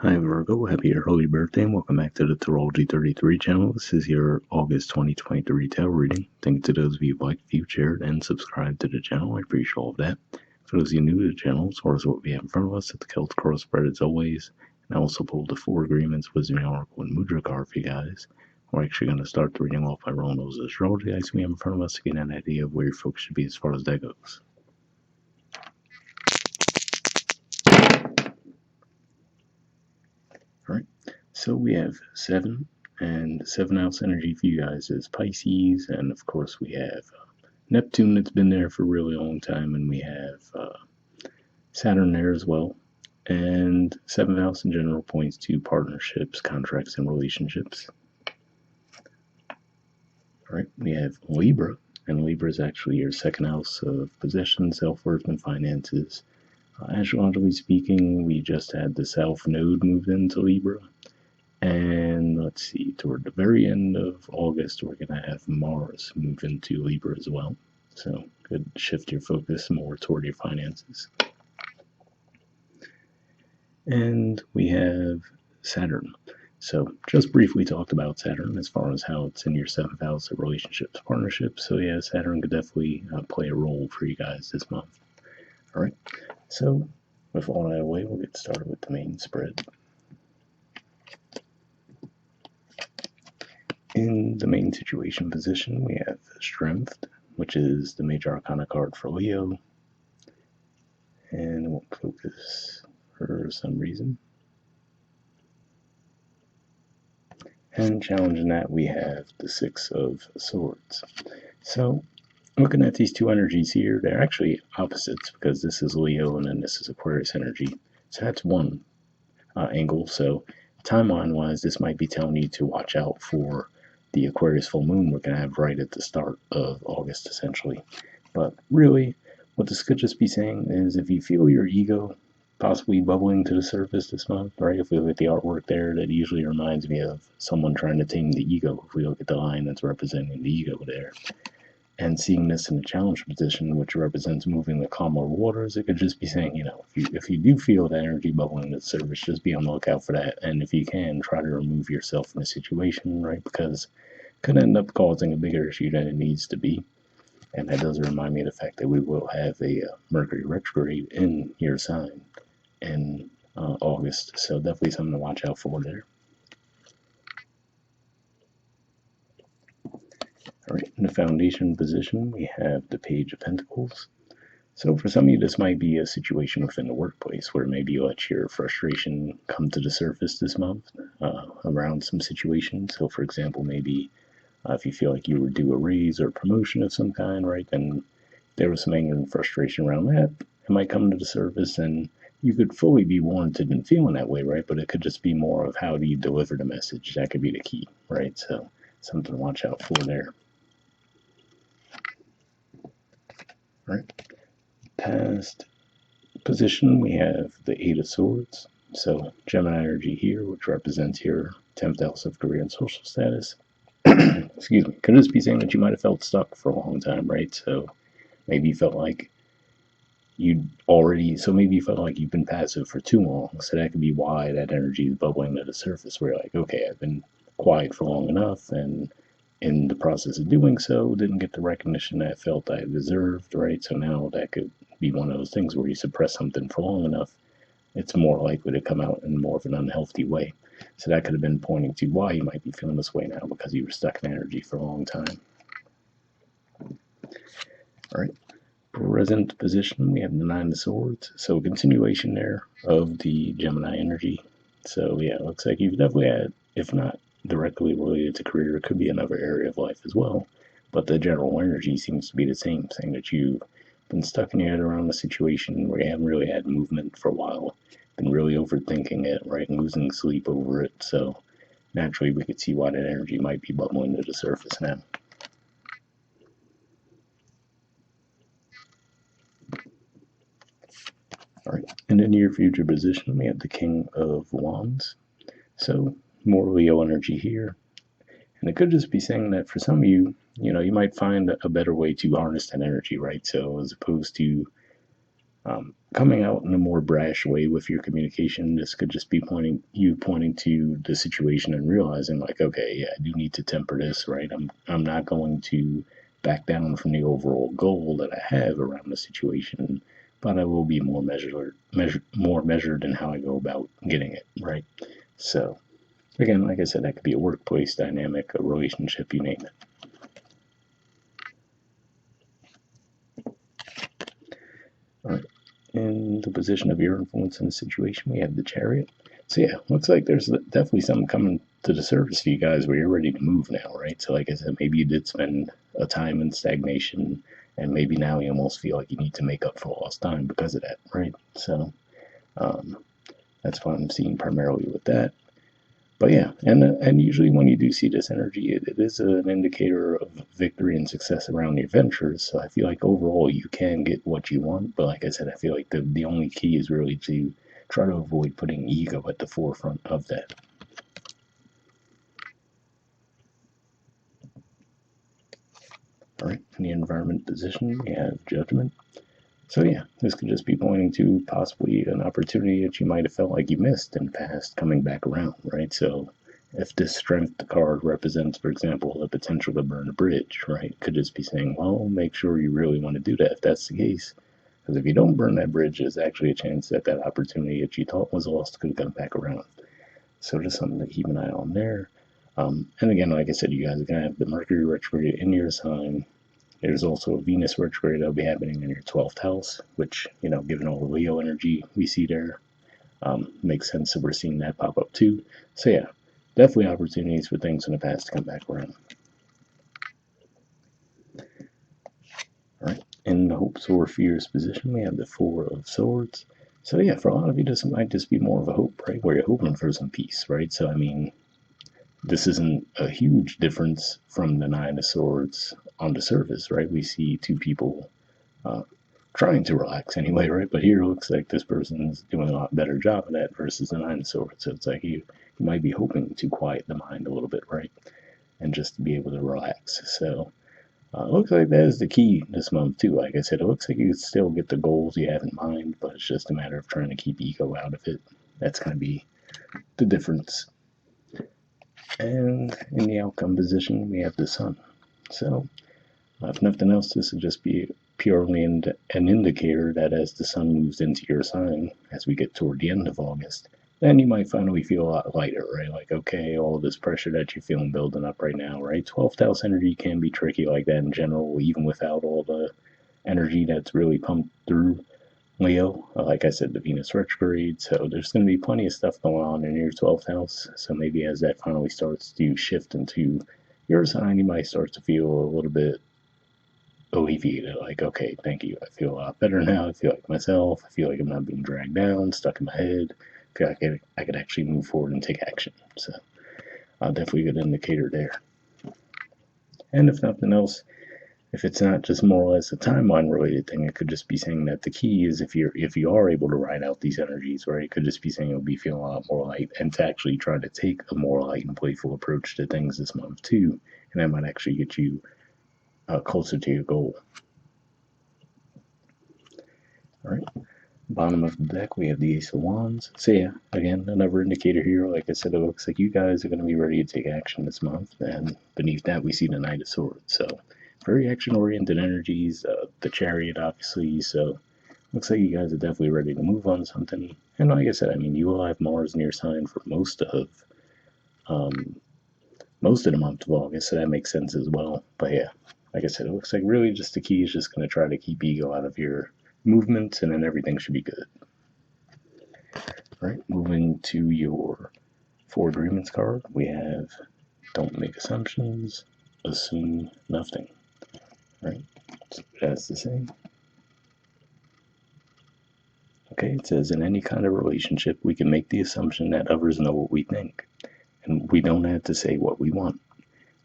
Hi Virgo, happy early birthday and welcome back to the Astrology 33 channel. This is your August 2023 tarot reading. Thank you to those of you who liked, viewed, shared, and subscribed to the channel. I appreciate all of that. For those of you new to the channel, as far as what we have in front of us, at the Celtic Cross spread as always. And I also pulled the 4 agreements, wisdom, oracle, and Mudra card for you guys. We're actually going to start the reading off by rolling those astrology dice we have in front of us to get an idea of where your focus should be as far as that goes. Alright, so we have 7, and 7 house energy for you guys is Pisces, and of course we have Neptune that's been there for a really long time, and we have Saturn there as well. And 7th house in general points to partnerships, contracts, and relationships. Alright, we have Libra, and Libra is actually your 2nd house of possession, self-worth, and finances. Astrologically speaking, we just had the South Node moved into Libra. And let's see, toward the very end of August, we're going to have Mars move into Libra as well. So could shift your focus more toward your finances. And we have Saturn. So just briefly talked about Saturn as far as how it's in your 7th house of relationships, partnerships. So yeah, Saturn could definitely play a role for you guys this month. All right. So with all that away, we'll get started with the main spread. In the main situation position, we have Strength, which is the major arcana card for Leo. And it won't focus for some reason. And challenging that, we have the 6 of Swords. So looking at these two energies here, they're actually opposites because this is Leo and then this is Aquarius energy. So that's one angle. So timeline-wise, this might be telling you to watch out for the Aquarius full moon we're going to have right at the start of August, essentially. But really, what this could just be saying is if you feel your ego possibly bubbling to the surface this month, right? If we look at the artwork there, that usually reminds me of someone trying to tame the ego. If we look at the line that's representing the ego there. And seeing this in a challenge position, which represents moving the calmer waters, it could just be saying, you know, if you do feel that energy bubbling to the surface, just be on the lookout for that. And if you can, try to remove yourself from the situation, right? Because it could end up causing a bigger issue than it needs to be. And that does remind me of the fact that we will have a Mercury retrograde in your sign in August. So definitely something to watch out for there. All right, in the foundation position, we have the Page of Pentacles. So for some of you, this might be a situation within the workplace where maybe you let your frustration come to the surface this month around some situations. So for example, maybe if you feel like you were due a raise or a promotion of some kind, right, then there was some anger and frustration around that. It might come to the surface and you could fully be warranted in feeling that way, right? But it could just be more of how do you deliver the message. That could be the key, right? So something to watch out for there. Right. Past position, we have the 8 of Swords. So Gemini energy here, which represents your 10th house of career and social status. Excuse me. Could just be saying that you might have felt stuck for a long time, right? So maybe you felt like maybe you felt like you've been passive for too long. So that could be why that energy is bubbling to the surface where you're like, okay, I've been quiet for long enough, and in the process of doing so, didn't get the recognition that I felt I deserved, right? So now that could be one of those things where you suppress something for long enough, it's more likely to come out in more of an unhealthy way. So that could have been pointing to why you might be feeling this way now, because you were stuck in energy for a long time. All right. Present position, we have the 9 of Swords. So a continuation there of the Gemini energy. So yeah, it looks like you've definitely had, if not directly related to career, it could be another area of life as well. But the general energy seems to be the same, saying that you've been stuck in your head around the situation where you haven't really had movement for a while, been really overthinking it, right, and losing sleep over it. So naturally, we could see why that energy might be bubbling to the surface now. All right, in the near future position, we have the King of Wands. So more Leo energy here. And it could just be saying that for some of you, you know, you might find a better way to harness that energy, right? So as opposed to Coming out in a more brash way with your communication, this could just be pointing to the situation and realizing like, okay, yeah, I do need to temper this, right? I'm not going to back down from the overall goal that I have around the situation, but I will be more measured in how I go about getting it, right? So again, like I said, that could be a workplace dynamic, a relationship, you name it. All right. In the position of your influence in the situation, we have the Chariot. So yeah, looks like there's definitely something coming to the surface for you guys where you're ready to move now, right? So like I said, maybe you did spend a time in stagnation, and maybe now you almost feel like you need to make up for lost time because of that, right? So um, that's what I'm seeing primarily with that. But yeah, and usually when you do see this energy, it is an indicator of victory and success around your ventures. So I feel like overall you can get what you want. But like I said, I feel like the only key is really to try to avoid putting ego at the forefront of that. All right, in the environment position, we have judgment. So yeah, this could just be pointing to possibly an opportunity that you might have felt like you missed in the past coming back around, right? So if this strength card represents, for example, the potential to burn a bridge, right? Could just be saying, well, make sure you really want to do that if that's the case. Because if you don't burn that bridge, there's actually a chance that that opportunity that you thought was lost could come back around. So just something to keep an eye on there. And again, like I said, you guys are going to have the Mercury retrograde in your sign. There's also a Venus retrograde that'll be happening in your 12th house, which, given all the Leo energy we see there, makes sense that we're seeing that pop up too. So, yeah, definitely opportunities for things in the past to come back around. All right, in the hopes or fears position, we have the Four of Swords. So, yeah, for a lot of you, this might just be more of a hope, right? Where you're hoping for some peace, right? So, I mean, this isn't a huge difference from the Nine of Swords on the surface, right? We see two people uh, trying to relax anyway, right? But here it looks like this person's doing a lot better job of that versus the Nine of Swords. So it's like you might be hoping to quiet the mind a little bit, right? And just to be able to relax. So it looks like that is the key this month too. Like I said, it looks like you can still get the goals you have in mind, but it's just a matter of trying to keep ego out of it. That's going to be the difference. And in the outcome position, we have the sun. So if nothing else, this would just be purely an indicator that as the sun moves into your sign, as we get toward the end of August, then you might finally feel a lot lighter, right? Like, okay, all this pressure that you're feeling building up right now, right? 12th house energy can be tricky like that in general, even without all the energy that's really pumped through Leo. Like I said, the Venus retrograde, so there's going to be plenty of stuff going on in your 12th house. So maybe as that finally starts to shift into your sign, you might start to feel a little bit alleviated. Like, okay, thank you. I feel a lot better now. I feel like myself. I feel like I'm not being dragged down, stuck in my head. I feel like I could actually move forward and take action. So, definitely a good indicator there. And if nothing else, if it's not just more or less a timeline related thing, it could just be saying that the key is if you are able to ride out these energies, right? It could just be saying you'll be feeling a lot more light, and to actually try to take a more light and playful approach to things this month too, and that might actually get you closer to your goal. All right. Bottom of the deck, we have the Ace of Wands. So yeah, again, another indicator here. Like I said, it looks like you guys are going to be ready to take action this month. And beneath that, we see the Knight of Swords. So very action-oriented energies. The Chariot, obviously. So looks like you guys are definitely ready to move on something. And like I said, I mean, you will have Mars in your sign for um, most of the month of August, so that makes sense as well. But yeah, like I said, it looks like really just the key is just going to try to keep ego out of your movements, and then everything should be good. All right, moving to your Four Agreements card, we have don't make assumptions, assume nothing. All right, so that's the same. Okay, it says in any kind of relationship, we can make the assumption that others know what we think, and we don't have to say what we want.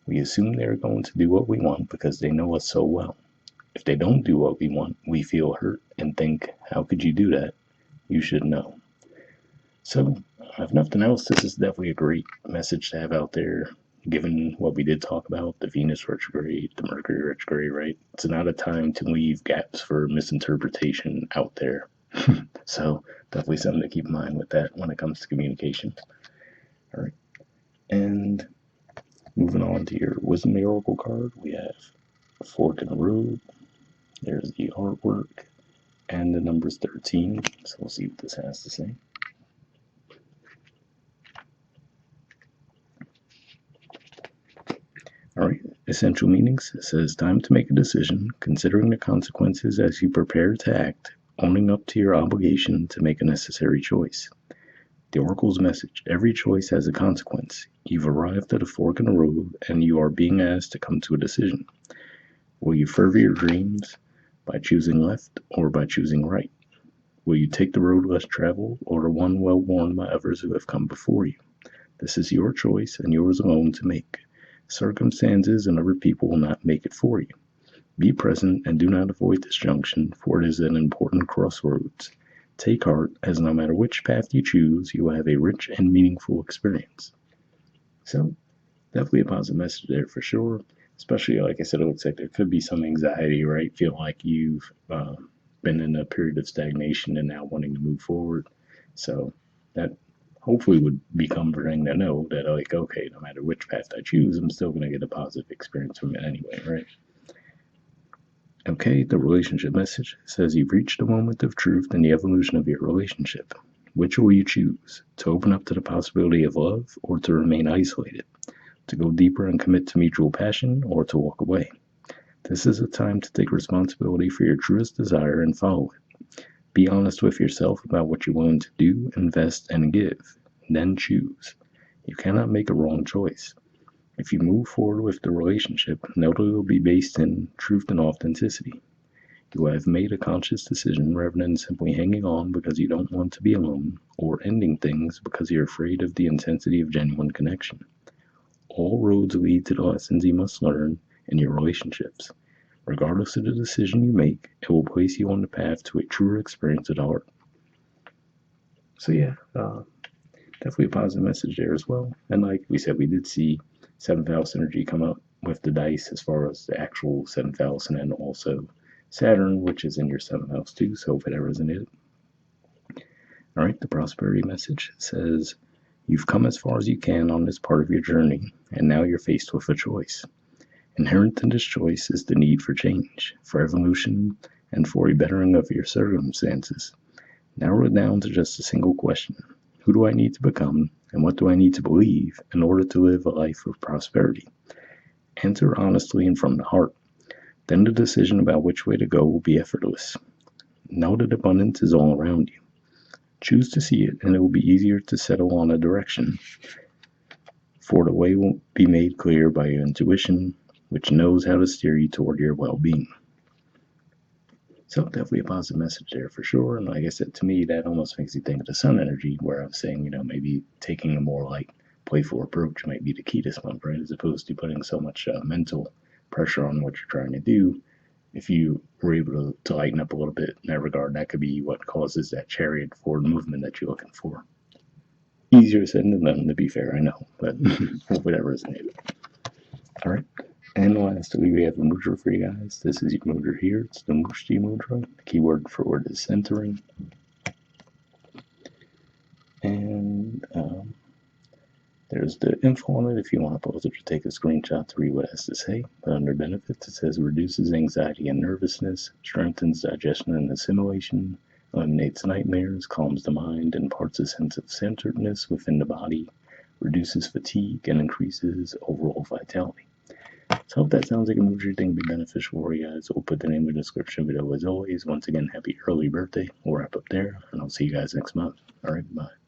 We assume they're going to do what we want because they know us so well. If they don't do what we want, we feel hurt and think, how could you do that? You should know. So, if nothing else, this is definitely a great message to have out there. given what we did talk about, the Venus retrograde, the Mercury retrograde, right? It's not a time to leave gaps for misinterpretation out there. So definitely something to keep in mind with that when it comes to communication. All right. And moving on to your Wisdom Oracle card, we have a fork in the road. There's the artwork and the numbers 13. So we'll see what this has to say. All right, essential meanings. It says time to make a decision, considering the consequences as you prepare to act, owning up to your obligation to make a necessary choice. The Oracle's message: every choice has a consequence. You've arrived at a fork in the road, and you are being asked to come to a decision. Will you further your dreams by choosing left or by choosing right? Will you take the road less traveled or the one well worn by others who have come before you? This is your choice and yours alone to make. Circumstances and other people will not make it for you. Be present and do not avoid this junction, for it is an important crossroads. Take heart, as no matter which path you choose, you will have a rich and meaningful experience. So, definitely a positive message there for sure. Especially, like I said, it looks like there could be some anxiety, right? Feel like you've been in a period of stagnation and now wanting to move forward. So, that hopefully would be comforting to know that, like, okay, no matter which path I choose, I'm still going to get a positive experience from it anyway, right? Okay, the relationship message says you've reached a moment of truth in the evolution of your relationship. Which will you choose? To open up to the possibility of love or to remain isolated? To go deeper and commit to mutual passion or to walk away? This is a time to take responsibility for your truest desire and follow it. Be honest with yourself about what you're willing to do, invest, and give. Then choose. You cannot make a wrong choice. If you move forward with the relationship, know that it will be based in truth and authenticity. You have made a conscious decision rather than simply hanging on because you don't want to be alone, or ending things because you're afraid of the intensity of genuine connection. All roads lead to the lessons you must learn in your relationships. Regardless of the decision you make, it will place you on the path to a truer experience at heart. So yeah, definitely a positive message there as well. And like we said, we did see 7th house energy come up with the dice as far as the actual 7th house, and then also Saturn, which is in your 7th house too, so if it ever resonated. All right, the prosperity message says, you've come as far as you can on this part of your journey, and now you're faced with a choice. Inherent in this choice is the need for change, for evolution, and for a bettering of your circumstances. Narrow it down to just a single question. Who do I need to become, and what do I need to believe in order to live a life of prosperity? Answer honestly and from the heart. Then the decision about which way to go will be effortless. Know that abundance is all around you. Choose to see it, and it will be easier to settle on a direction. For the way will be made clear by your intuition, which knows how to steer you toward your well-being. So definitely a positive message there for sure. And like I said, to me, that almost makes you think of the sun energy, where I was saying, maybe taking a more like playful approach might be the key this month, right? As opposed to putting so much mental pressure on what you're trying to do. If you were able to lighten up a little bit in that regard, that could be what causes that chariot forward movement that you're looking for. Easier said than done, to be fair, I know, but hopefully that resonated. All right. And lastly, we have a mudra for you guys. This is your mudra here. It's the Mushti mudra. The keyword for word is centering. And there's the info on it if you want to pause it or take a screenshot to read what it has to say. But under benefits, it says reduces anxiety and nervousness, strengthens digestion and assimilation, eliminates nightmares, calms the mind, imparts a sense of centeredness within the body, reduces fatigue, and increases overall vitality. So I hope that sounds like a mudra you think would be beneficial for you guys. We'll put the name in the description below as always. Once again, happy early birthday. We'll wrap up there, and I'll see you guys next month. All right, bye.